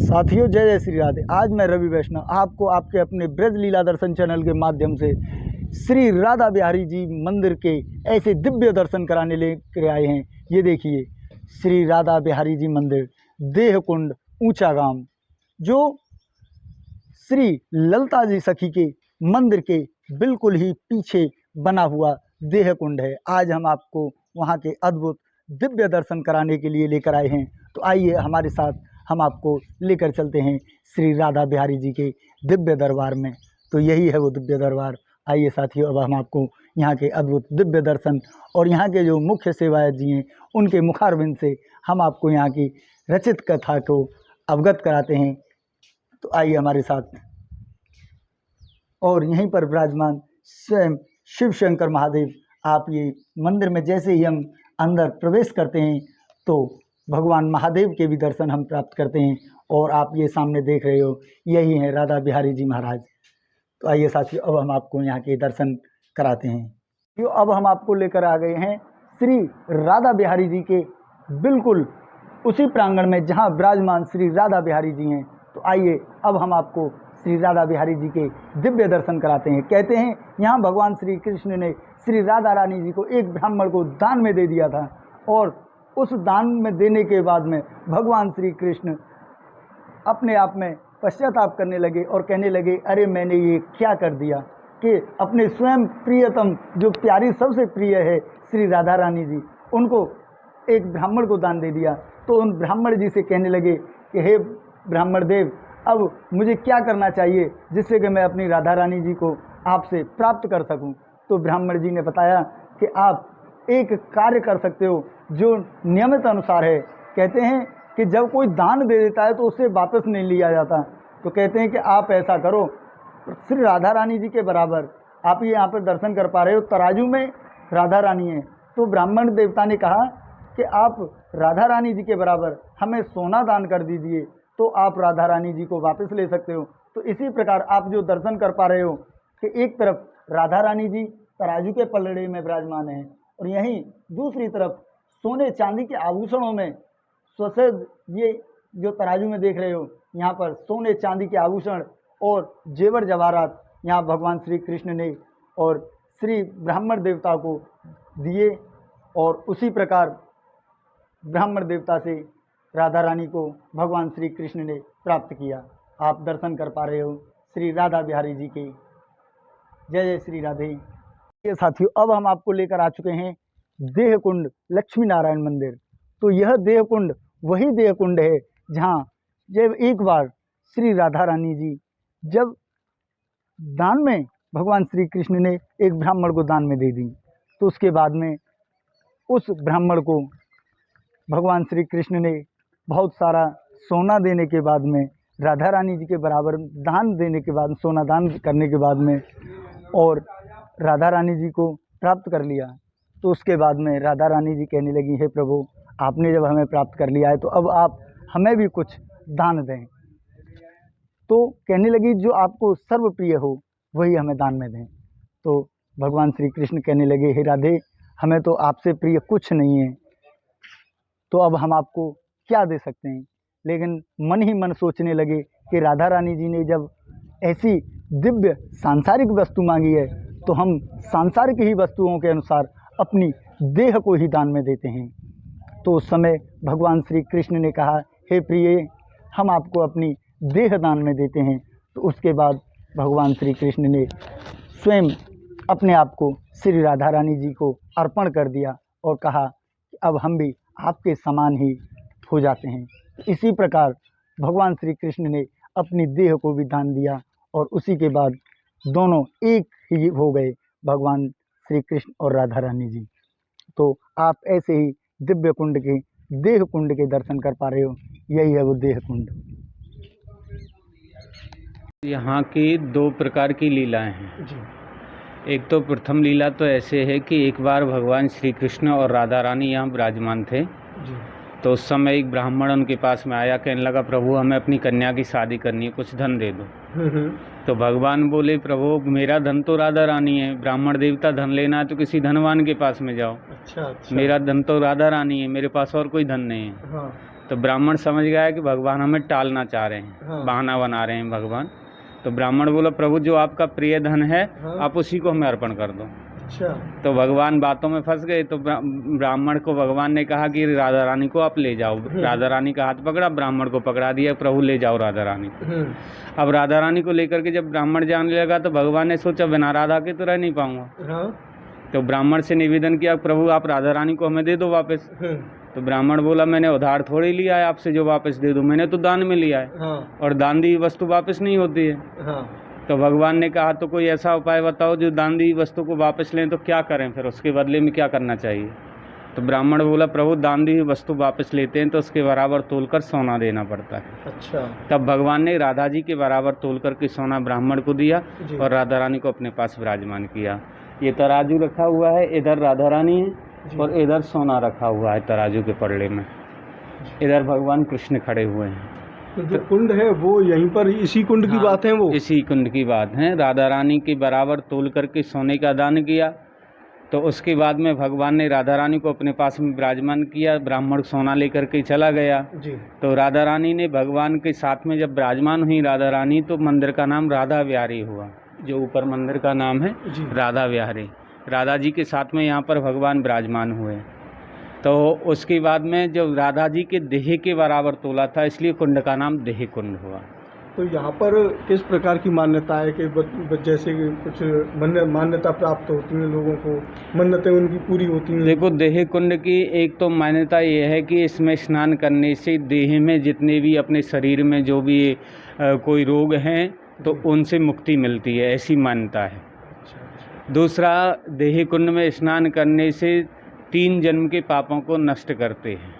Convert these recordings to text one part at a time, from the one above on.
साथियों, जय जय श्री राधे। आज मैं रवि वैष्णव आपको आपके अपने ब्रज लीला दर्शन चैनल के माध्यम से श्री राधा बिहारी जी मंदिर के ऐसे दिव्य दर्शन कराने लेकर आए हैं। ये देखिए, श्री राधा बिहारी जी मंदिर, देहकुंड, ऊंचा गांव, जो श्री ललता जी सखी के मंदिर के बिल्कुल ही पीछे बना हुआ देहकुंड है। आज हम आपको वहाँ के अद्भुत दिव्य दर्शन कराने के लिए लेकर आए हैं। तो आइए हमारे साथ, हम आपको लेकर चलते हैं श्री राधा बिहारी जी के दिव्य दरबार में। तो यही है वो दिव्य दरबार। आइए साथियों, अब हम आपको यहाँ के अद्भुत दिव्य दर्शन और यहाँ के जो मुख्य सेवायत जी हैं उनके मुखारबिंद से हम आपको यहाँ की रचित कथा को अवगत कराते हैं। तो आइए हमारे साथ। और यहीं पर विराजमान स्वयं शिव शंकर महादेव, आप ये मंदिर में जैसे ही हम अंदर प्रवेश करते हैं तो भगवान महादेव के भी दर्शन हम प्राप्त करते हैं। और आप ये सामने देख रहे हो, यही हैं राधा बिहारी जी महाराज। तो आइए साथियों, अब हम आपको यहाँ के दर्शन कराते हैं। तो अब हम आपको लेकर आ गए हैं श्री राधा बिहारी जी के बिल्कुल उसी प्रांगण में जहाँ विराजमान श्री राधा बिहारी जी हैं। तो आइए अब हम आपको श्री राधा बिहारी जी के दिव्य दर्शन कराते हैं। कहते हैं यहाँ भगवान श्री कृष्ण ने श्री राधा रानी जी को एक ब्राह्मण को दान में दे दिया था, और उस दान में देने के बाद में भगवान श्री कृष्ण अपने आप में पश्चाताप करने लगे और कहने लगे, अरे मैंने ये क्या कर दिया कि अपने स्वयं प्रियतम, जो प्यारी सबसे प्रिय है श्री राधा रानी जी, उनको एक ब्राह्मण को दान दे दिया। तो उन ब्राह्मण जी से कहने लगे कि हे ब्राह्मण देव, अब मुझे क्या करना चाहिए जिससे कि मैं अपनी राधा रानी जी को आपसे प्राप्त कर सकूं। तो ब्राह्मण जी ने बताया कि आप एक कार्य कर सकते हो जो नियमित अनुसार है। कहते हैं कि जब कोई दान दे देता है तो उससे वापस नहीं लिया जाता। तो कहते हैं कि आप ऐसा करो, श्री राधा रानी जी के बराबर आप ये यहाँ पर दर्शन कर पा रहे हो, तराजू में राधा रानी है। तो ब्राह्मण देवता ने कहा कि आप राधा रानी जी के बराबर हमें सोना दान कर दीजिए, तो आप राधा रानी जी को वापस ले सकते हो। तो इसी प्रकार आप जो दर्शन कर पा रहे हो कि एक तरफ राधा रानी जी तराजू के पलड़े में विराजमान है, और यहीं दूसरी तरफ सोने चांदी के आभूषणों में स्वसद, ये जो तराजू में देख रहे हो, यहाँ पर सोने चांदी के आभूषण और जेवर जवाहरात यहाँ भगवान श्री कृष्ण ने और श्री ब्राह्मण देवता को दिए, और उसी प्रकार ब्राह्मण देवता से राधा रानी को भगवान श्री कृष्ण ने प्राप्त किया। आप दर्शन कर पा रहे हो श्री राधा बिहारी जी के। जय जय श्री राधे। ये साथियों, अब हम आपको लेकर आ चुके हैं देहकुंड लक्ष्मी नारायण मंदिर। तो यह देहकुंड वही देहकुंड है जहाँ जब एक बार श्री राधा रानी जी जब दान में भगवान श्री कृष्ण ने एक ब्राह्मण को दान में दे दी, तो उसके बाद में उस ब्राह्मण को भगवान श्री कृष्ण ने बहुत सारा सोना देने के बाद में, राधा रानी जी के बराबर दान देने के बाद, सोना दान करने के बाद में, और राधा रानी जी को प्राप्त कर लिया। तो उसके बाद में राधा रानी जी कहने लगी, हे प्रभु, आपने जब हमें प्राप्त कर लिया है तो अब आप हमें भी कुछ दान दें। तो कहने लगी, जो आपको सर्वप्रिय हो वही हमें दान में दें। तो भगवान श्री कृष्ण कहने लगे, हे राधे, हमें तो आपसे प्रिय कुछ नहीं है, तो अब हम आपको क्या दे सकते हैं। लेकिन मन ही मन सोचने लगे कि राधा रानी जी ने जब ऐसी दिव्य सांसारिक वस्तु मांगी है तो हम सांसारिक ही वस्तुओं के अनुसार अपनी देह को ही दान में देते हैं। तो उस समय भगवान श्री कृष्ण ने कहा, हे प्रिय, हम आपको अपनी देह दान में देते हैं। तो उसके बाद भगवान श्री कृष्ण ने स्वयं अपने आप को श्री राधा रानी जी को अर्पण कर दिया और कहा कि अब हम भी आपके समान ही हो जाते हैं। इसी प्रकार भगवान श्री कृष्ण ने अपनी देह को भी दान दिया, और उसी के बाद दोनों एक ही हो गए, भगवान श्री कृष्ण और राधा रानी जी। तो आप ऐसे ही दिव्य कुंड के, देह कुंड के दर्शन कर पा रहे हो। यही है वो देह कुंड। यहाँ की दो प्रकार की लीलाएं हैं जी। एक तो प्रथम लीला तो ऐसे है कि एक बार भगवान श्री कृष्ण और राधा रानी यहाँ विराजमान थे जी। तो उस समय एक ब्राह्मण उनके पास में आया, कहने लगा, प्रभु हमें अपनी कन्या की शादी करनी है, कुछ धन दे दो। तो भगवान बोले, प्रभु मेरा धन तो राधा रानी है, ब्राह्मण देवता धन लेना है तो किसी धनवान के पास में जाओ। अच्छा। मेरा धन तो राधा रानी है, मेरे पास और कोई धन नहीं है। हाँ। तो ब्राह्मण समझ गया कि भगवान हमें टालना चाह रहे हैं, हाँ। बहाना बना रहे हैं भगवान। तो ब्राह्मण बोला प्रभु जो आपका प्रिय धन है हाँ। आप उसी को हमें अर्पण कर दो। अच्छा। तो भगवान बातों में फंस गए। तो ब्राह्मण को भगवान ने कहा कि राधा रानी को आप ले जाओ। राधा रानी का हाथ पकड़ा, ब्राह्मण को पकड़ा दिया, प्रभु ले जाओ राधा रानी को। अब राधा रानी को लेकर के जब ब्राह्मण जाने लगा तो भगवान ने सोचा बिना राधा के तो रह नहीं पाऊंगा। हाँ। तो ब्राह्मण से निवेदन किया प्रभु आप राधा रानी को हमें दे दो वापस। तो ब्राह्मण बोला मैंने उधार थोड़ी लिया है आपसे जो वापस दे दूं, मैंने तो दान में लिया है। हाँ। और दान दी वस्तु वापस नहीं होती है। हाँ। तो भगवान ने कहा तो कोई ऐसा उपाय बताओ जो दान दी वस्तु को वापस लें, तो क्या करें, फिर उसके बदले में क्या करना चाहिए। तो ब्राह्मण बोला प्रभु दान दी वस्तु वापस लेते हैं तो उसके बराबर तोलकर सोना देना पड़ता है। अच्छा। तब भगवान ने राधा जी के बराबर तोल करके सोना ब्राह्मण को दिया जी। और राधा रानी को अपने पास विराजमान किया। ये तराजू रखा हुआ है, इधर राधा रानी है और इधर सोना रखा हुआ है तराजू के पल्ले में। इधर भगवान कृष्ण खड़े हुए हैं। तो जो कुंड है वो यहीं पर इसी कुंड की बात है, वो इसी कुंड की बात है। राधा रानी के बराबर तोल करके सोने का दान किया। तो उसके बाद में भगवान ने राधा रानी को अपने पास में विराजमान किया। ब्राह्मण सोना लेकर के चला गया जी। तो राधा रानी ने भगवान के साथ में जब विराजमान हुई राधा रानी, तो मंदिर का नाम राधा विहारी हुआ। जो ऊपर मंदिर का नाम है राधा विहारी, राधा जी के साथ में यहाँ पर भगवान विराजमान हुए। तो उसके बाद में जब राधा जी के देह के बराबर तोला था, इसलिए कुंड का नाम देह कुंड हुआ। तो यहाँ पर किस प्रकार की मान्यता है कि जैसे कि कुछ मान्यता प्राप्त होती है लोगों को, मन्नतें उनकी पूरी होती हैं? देखो देह कुंड की एक तो मान्यता ये है कि इसमें स्नान करने से देह में जितने भी अपने शरीर में जो भी कोई रोग हैं तो उनसे मुक्ति मिलती है, ऐसी मान्यता है। दूसरा, देह कुंड में स्नान करने से 3 जन्म के पापों को नष्ट करते हैं,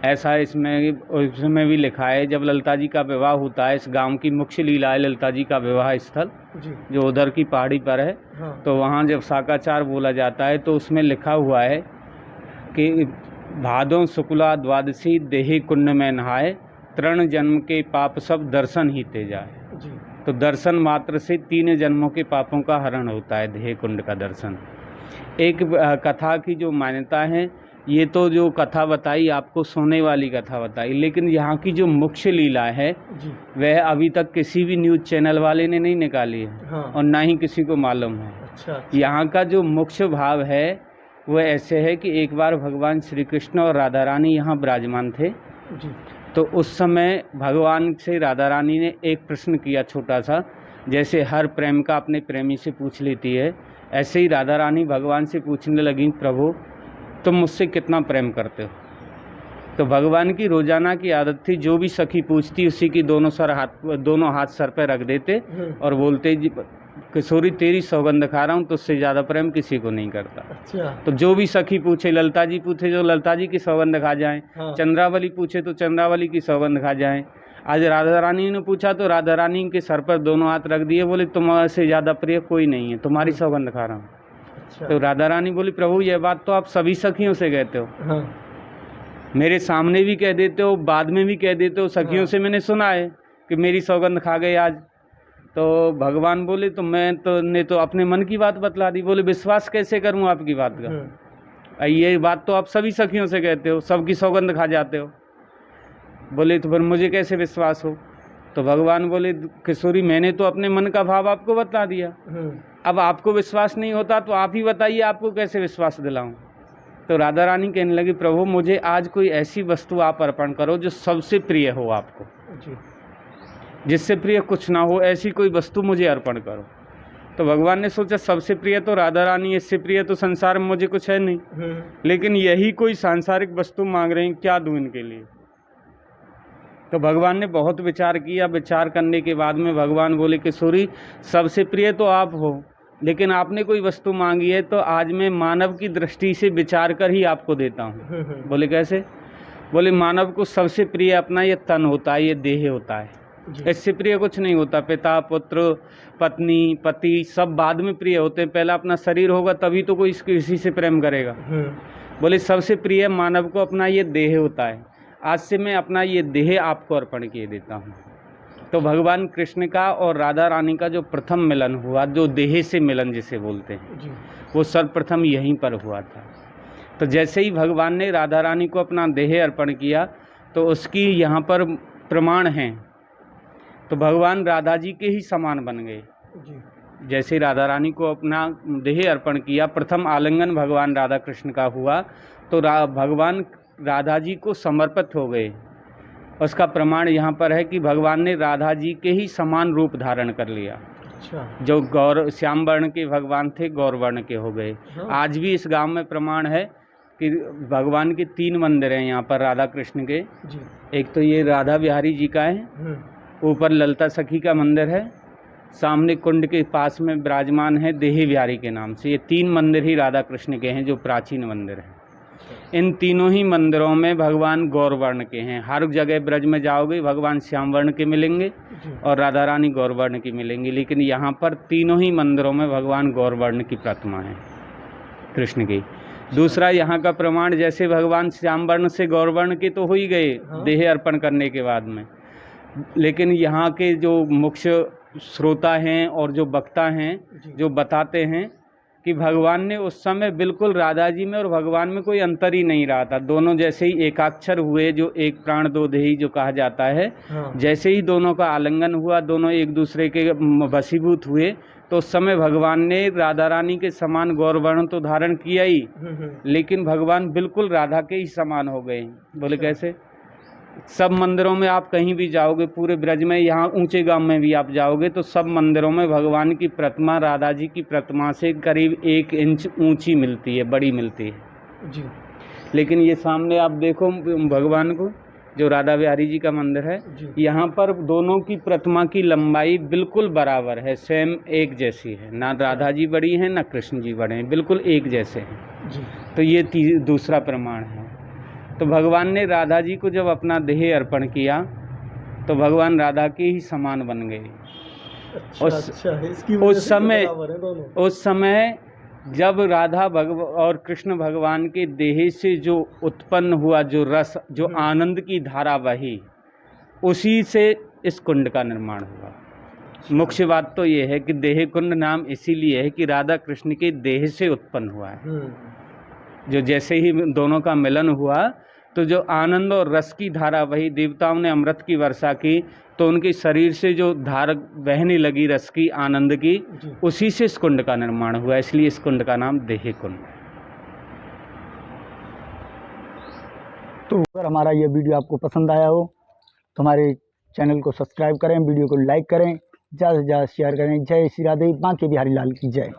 ऐसा इसमें भी लिखा है। जब ललिता जी का विवाह होता है, इस गांव की मुख्य लीला है ललिता जी का विवाह स्थल जो उधर की पहाड़ी पर है। हाँ। तो वहाँ जब शाकाचार बोला जाता है तो उसमें लिखा हुआ है कि भादों शुक्ला द्वादशी देह कुंड में नहाए, 3 जन्म के पाप सब दर्शन ही ते जाए। तो दर्शन मात्र से 3 जन्मों के पापों का हरण होता है, देह कुंड का दर्शन। एक कथा की जो मान्यता है, ये तो जो कथा बताई आपको सोने वाली कथा बताई, लेकिन यहाँ की जो मुख्य लीला है वह अभी तक किसी भी न्यूज़ चैनल वाले ने नहीं निकाली है। हाँ। और ना ही किसी को मालूम है। अच्छा। यहाँ का जो मुख्य भाव है वह ऐसे है कि एक बार भगवान श्री कृष्ण और राधा रानी यहाँ विराजमान थे जी। तो उस समय भगवान से राधा रानी ने एक प्रश्न किया छोटा सा, जैसे हर प्रेम का अपने प्रेमी से पूछ लेती है, ऐसे ही राधा रानी भगवान से पूछने लगी प्रभु तुम मुझसे कितना प्रेम करते हो। तो भगवान की रोजाना की आदत थी, जो भी सखी पूछती उसी की दोनों हाथ सर पे रख देते और बोलते जी किशोरी तेरी सौगंध खा रहा हूँ, तो उससे ज़्यादा प्रेम किसी को नहीं करता। अच्छा। तो जो भी सखी पूछे, ललिता जी पूछे जो ललिता जी की सौगंध खा जाएं। हाँ। चंद्रावली पूछे तो चंद्रावली की सौगंध खा जाएं। आज राधा रानी ने पूछा तो राधा रानी के सर पर दोनों हाथ रख दिए, बोले तुम्हारे ज़्यादा प्रिय कोई नहीं है, तुम्हारी सौगंध खा रहा हूँ। अच्छा। तो राधा रानी बोली प्रभु यह बात तो आप सभी सखियों से कहते हो। हाँ। मेरे सामने भी कह देते हो, बाद में भी कह देते हो, सखियों हाँ। से मैंने सुना है कि मेरी सौगंध खा गए आज। तो भगवान बोले तो मैं तो अपने मन की बात बतला दी। बोले विश्वास कैसे करूं आपकी बात का, ये बात तो आप सभी सखियों से कहते हो, सबकी सौगंध खा जाते हो। बोले तो फिर मुझे कैसे विश्वास हो। तो भगवान बोले किशोरी मैंने तो अपने मन का भाव आपको बता दिया, अब आपको विश्वास नहीं होता तो आप ही बताइए आपको कैसे विश्वास दिलाऊं। तो राधा रानी कहने लगी प्रभु मुझे आज कोई ऐसी वस्तु आप अर्पण करो जो सबसे प्रिय हो आपको जी। जिससे प्रिय कुछ ना हो, ऐसी कोई वस्तु मुझे अर्पण करो। तो भगवान ने सोचा सबसे प्रिय तो राधा रानी, इससे प्रिय तो संसार में मुझे कुछ है नहीं, लेकिन यही कोई सांसारिक वस्तु मांग रही, क्या दूं इनके लिए। तो भगवान ने बहुत विचार किया। विचार करने के बाद में भगवान बोले किशोरी सबसे प्रिय तो आप हो, लेकिन आपने कोई वस्तु मांगी है तो आज मैं मानव की दृष्टि से विचार कर ही आपको देता हूँ। बोले कैसे। बोले मानव को सबसे प्रिय अपना ये तन होता है, ये देह होता है, इससे प्रिय कुछ नहीं होता। पिता पुत्र पत्नी पति सब बाद में प्रिय होते हैं, पहला अपना शरीर होगा तभी तो कोई किसी से प्रेम करेगा। बोले सबसे प्रिय मानव को अपना ये देह होता है, आज से मैं अपना ये देह आपको अर्पण किए देता हूँ। तो भगवान कृष्ण का और राधा रानी का जो प्रथम मिलन हुआ, जो देह से मिलन जिसे बोलते हैं, वो सर्वप्रथम यहीं पर हुआ था। तो जैसे ही भगवान ने राधा रानी को अपना देह अर्पण किया तो उसकी यहाँ पर प्रमाण हैं। तो भगवान राधा जी के ही समान बन गए। जी जैसे राधा रानी को अपना देह अर्पण किया, प्रथम आलिंगन भगवान राधा कृष्ण का हुआ, तो भगवान राधा जी को समर्पित हो गए। उसका प्रमाण यहाँ पर है कि भगवान ने राधा जी के ही समान रूप धारण कर लिया। अच्छा। जो गौर श्याम वर्ण के भगवान थे, गौर वर्ण के हो गए। हाँ। आज भी इस गांव में प्रमाण है कि भगवान के 3 मंदिर हैं यहाँ पर राधा कृष्ण के। जी। एक तो ये राधा बिहारी जी का है, ऊपर ललता सखी का मंदिर है, सामने कुंड के पास में विराजमान है देही बिहारी के नाम से। ये 3 मंदिर ही राधा कृष्ण के हैं जो प्राचीन मंदिर हैं। इन तीनों ही मंदिरों में भगवान गौर वर्ण के हैं। हर जगह ब्रज में जाओगे भगवान श्याम वर्ण के मिलेंगे और राधा रानी गौर वर्ण की मिलेंगी, लेकिन यहाँ पर तीनों ही मंदिरों में भगवान गौर वर्ण की प्रतिमा है कृष्ण की। दूसरा यहाँ का प्रमाण, जैसे भगवान श्याम वर्ण से गौर वर्ण के तो हो ही गए देह अर्पण करने के बाद में, लेकिन यहाँ के जो मुख्य श्रोता हैं और जो वक्ता हैं जो बताते हैं कि भगवान ने उस समय बिल्कुल राधा जी में और भगवान में कोई अंतर ही नहीं रहा था। दोनों जैसे ही एकाक्षर हुए, जो एक प्राण दो देही जो कहा जाता है, जैसे ही दोनों का आलिंगन हुआ, दोनों एक दूसरे के वशीभूत हुए, तो उस समय भगवान ने राधा रानी के समान गौर वर्ण तो धारण किया ही, लेकिन भगवान बिल्कुल राधा के ही समान हो गए। बोले कैसे? सब मंदिरों में आप कहीं भी जाओगे, पूरे ब्रज में, यहाँ ऊंचे गांव में भी आप जाओगे तो सब मंदिरों में भगवान की प्रतिमा राधा जी की प्रतिमा से करीब 1 इंच ऊंची मिलती है, बड़ी मिलती है जी। लेकिन ये सामने आप देखो भगवान को, जो राधा बिहारी जी का मंदिर है, यहाँ पर दोनों की प्रतिमा की लंबाई बिल्कुल बराबर है, सेम एक जैसी है। ना राधा जी बड़ी हैं ना कृष्ण जी बड़े हैं, बिल्कुल एक जैसे हैं जी। तो ये दूसरा प्रमाण है। तो भगवान ने राधा जी को जब अपना देह अर्पण किया तो भगवान राधा के ही समान बन गए। उस समय जब राधा और कृष्ण भगवान के देह से जो उत्पन्न हुआ जो रस, जो आनंद की धारा बही, उसी से इस कुंड का निर्माण हुआ। मुख्य बात तो ये है कि देह कुंड नाम इसीलिए है कि राधा कृष्ण के देह से उत्पन्न हुआ है। जो जैसे ही दोनों का मिलन हुआ तो जो आनंद और रस की धारा वही, देवताओं ने अमृत की वर्षा की तो उनके शरीर से जो धारा बहने लगी रस की, आनंद की, उसी से इस कुंड का निर्माण हुआ। इसलिए इस कुंड का नाम देह कुंड। तो अगर हमारा यह वीडियो आपको पसंद आया हो तो हमारे चैनल को सब्सक्राइब करें, वीडियो को लाइक करें, ज़्यादा से ज़्यादा शेयर करें। जय श्री राधे, बांके बिहारी लाल की जय।